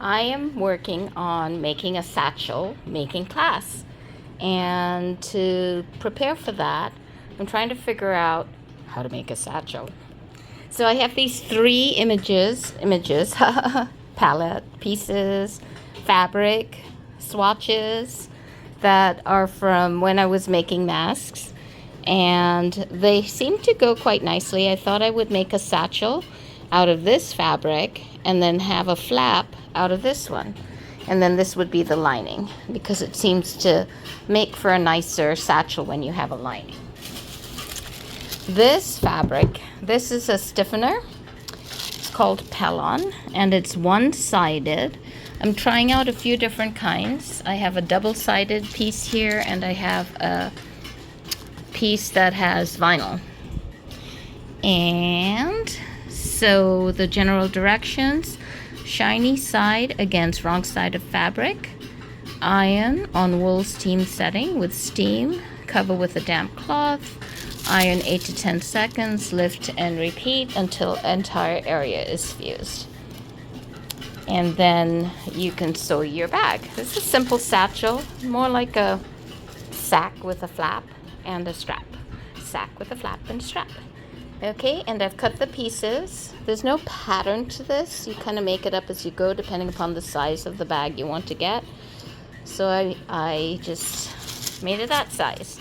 I am working on making a satchel making class. And to prepare for that, I'm trying to figure out how to make a satchel. So I have these three images, palette pieces, fabric, swatches that are from when I was making masks. And they seem to go quite nicely. I thought I would make a satchel out of this fabric and then have a flap out of this one. And then this would be the lining because it seems to make for a nicer satchel when you have a lining. This fabric, this is a stiffener. It's called Pellon and it's one-sided. I'm trying out a few different kinds. I have a double-sided piece here and I have a piece that has vinyl. And so the general directions: shiny side against wrong side of fabric, iron on wool steam setting with steam, cover with a damp cloth, iron 8 to 10 seconds, lift and repeat until entire area is fused. And then you can sew your bag. This is a simple satchel, more like a sack with a flap and a strap. Sack with a flap and strap. Okay, and I've cut the pieces. There's no pattern to this. You kind of make it up as you go depending upon the size of the bag you want to get. So I just made it that size.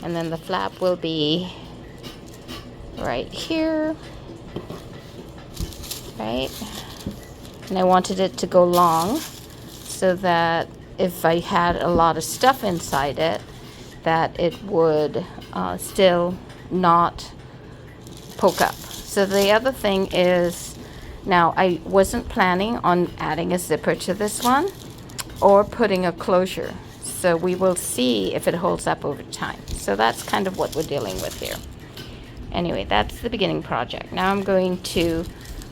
And then the flap will be right here. Right? And I wanted it to go long so that if I had a lot of stuff inside it, that it would still not poke up. So the other thing is, now I wasn't planning on adding a zipper to this one or putting a closure. So we will see if it holds up over time. So that's kind of what we're dealing with here. Anyway, that's the beginning project. Now I'm going to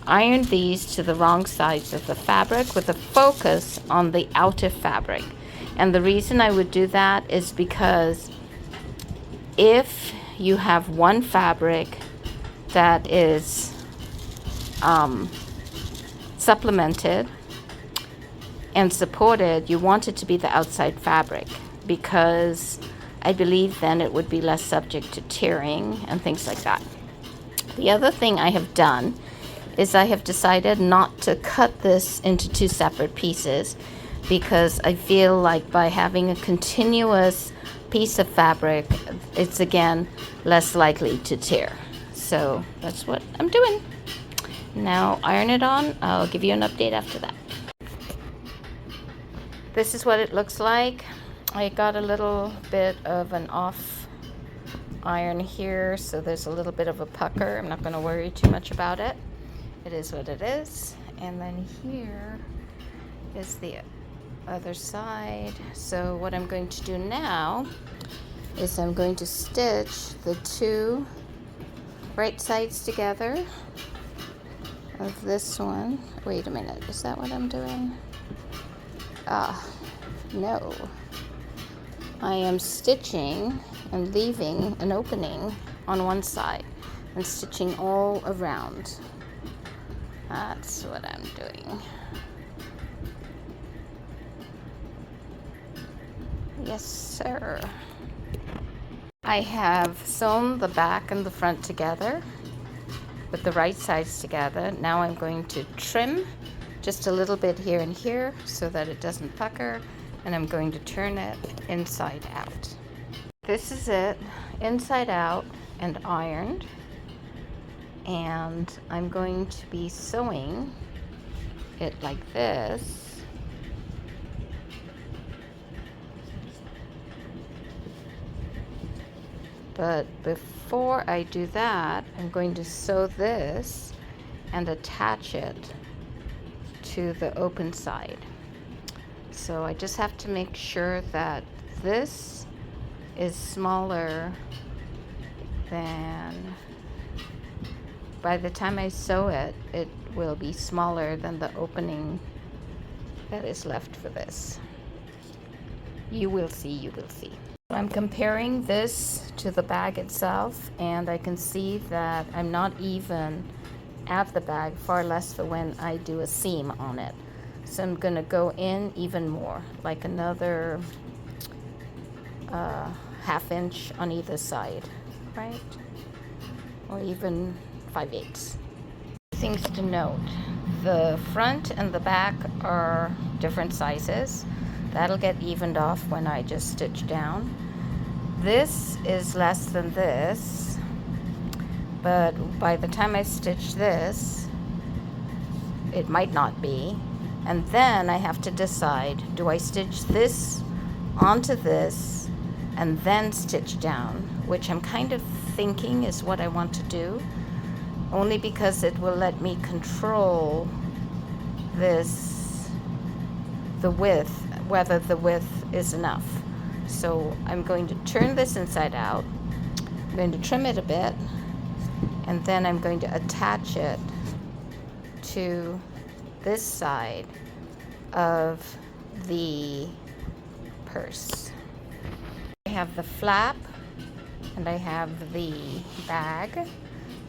iron these to the wrong sides of the fabric with a focus on the outer fabric. And the reason I would do that is because if you have one fabric that is supplemented and supported, you want it to be the outside fabric because I believe then it would be less subject to tearing and things like that. The other thing I have done is I have decided not to cut this into two separate pieces because I feel like by having a continuous piece of fabric, it's again less likely to tear. So that's what I'm doing. Now iron it on. I'll give you an update after that. This is what it looks like. I got a little bit of an off iron here, so there's a little bit of a pucker. I'm not going to worry too much about it. It is what it is. And then here is the other side. So what I'm going to do now is I'm going to stitch the two right sides together of this one. Wait a minute, is that what I'm doing? No. I am stitching and leaving an opening on one side and stitching all around. That's what I'm doing. Yes, sir. I have sewn the back and the front together with the right sides together. Now I'm going to trim just a little bit here and here so that it doesn't pucker, and I'm going to turn it inside out. This is it, inside out and ironed, and I'm going to be sewing it like this. But before I do that, I'm going to sew this and attach it to the open side. So I just have to make sure that this is smaller than, by the time I sew it, it will be smaller than the opening that is left for this. You will see, you will see. I'm comparing this to the bag itself, and I can see that I'm not even at the bag, far less for when I do a seam on it. So I'm gonna go in even more, like another ½ inch on either side, right? Or even 5/8. Things to note: the front and the back are different sizes. That'll get evened off when I just stitch down. This is less than this, but by the time I stitch this, it might not be. And then I have to decide, do I stitch this onto this and then stitch down, which I'm kind of thinking is what I want to do, only because it will let me control this, the width, whether the width is enough. So I'm going to turn this inside out, I'm going to trim it a bit, and then I'm going to attach it to this side of the purse. I have the flap and I have the bag.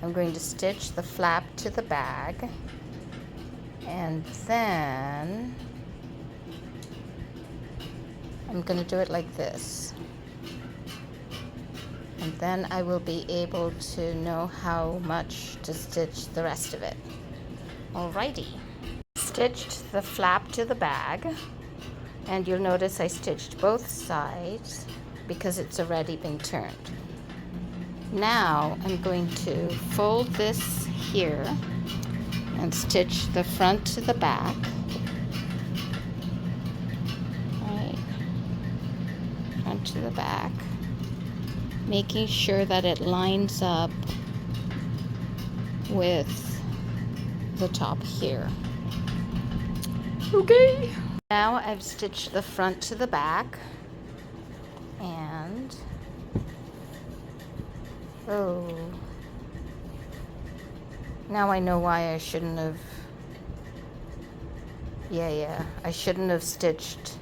I'm going to stitch the flap to the bag, and then I'm going to do it like this. And then I will be able to know how much to stitch the rest of it. Alrighty. Stitched the flap to the bag, and you'll notice I stitched both sides because it's already been turned. Now I'm going to fold this here and stitch the front to the back. Right, front to the back, making sure that it lines up with the top here. Okay. Now I've stitched the front to the back, and now I know why I shouldn't have, I shouldn't have stitched.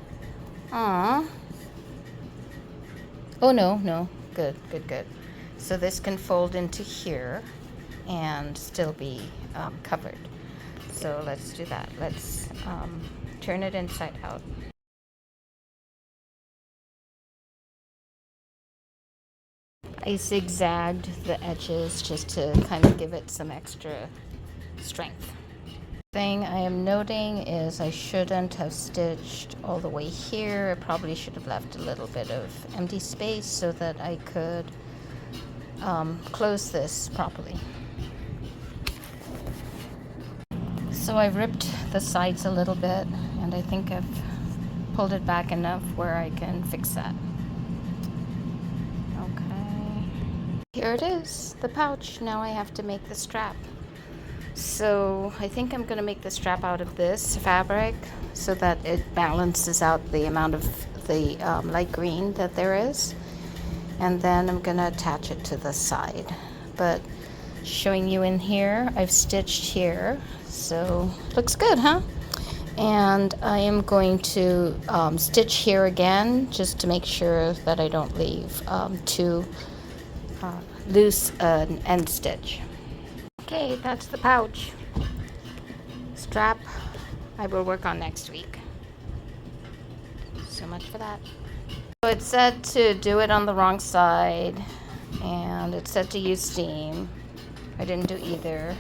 Oh no, good. So this can fold into here and still be covered. So let's do that. Let's turn it inside out. I zigzagged the edges just to kind of give it some extra strength. Thing I am noting is I shouldn't have stitched all the way here. I probably should have left a little bit of empty space so that I could close this properly. So I've ripped the sides a little bit, and I think I've pulled it back enough where I can fix that. Okay. Here it is, the pouch. Now I have to make the strap. So I think I'm going to make the strap out of this fabric so that it balances out the amount of the light green that there is. And then I'm going to attach it to the side. But showing you in here, I've stitched here. So looks good, huh? And I am going to stitch here again just to make sure that I don't leave too loose an end stitch. Okay, that's the pouch. Strap I will work on next week. So much for that. So it said to do it on the wrong side, and it said to use steam. I didn't do either.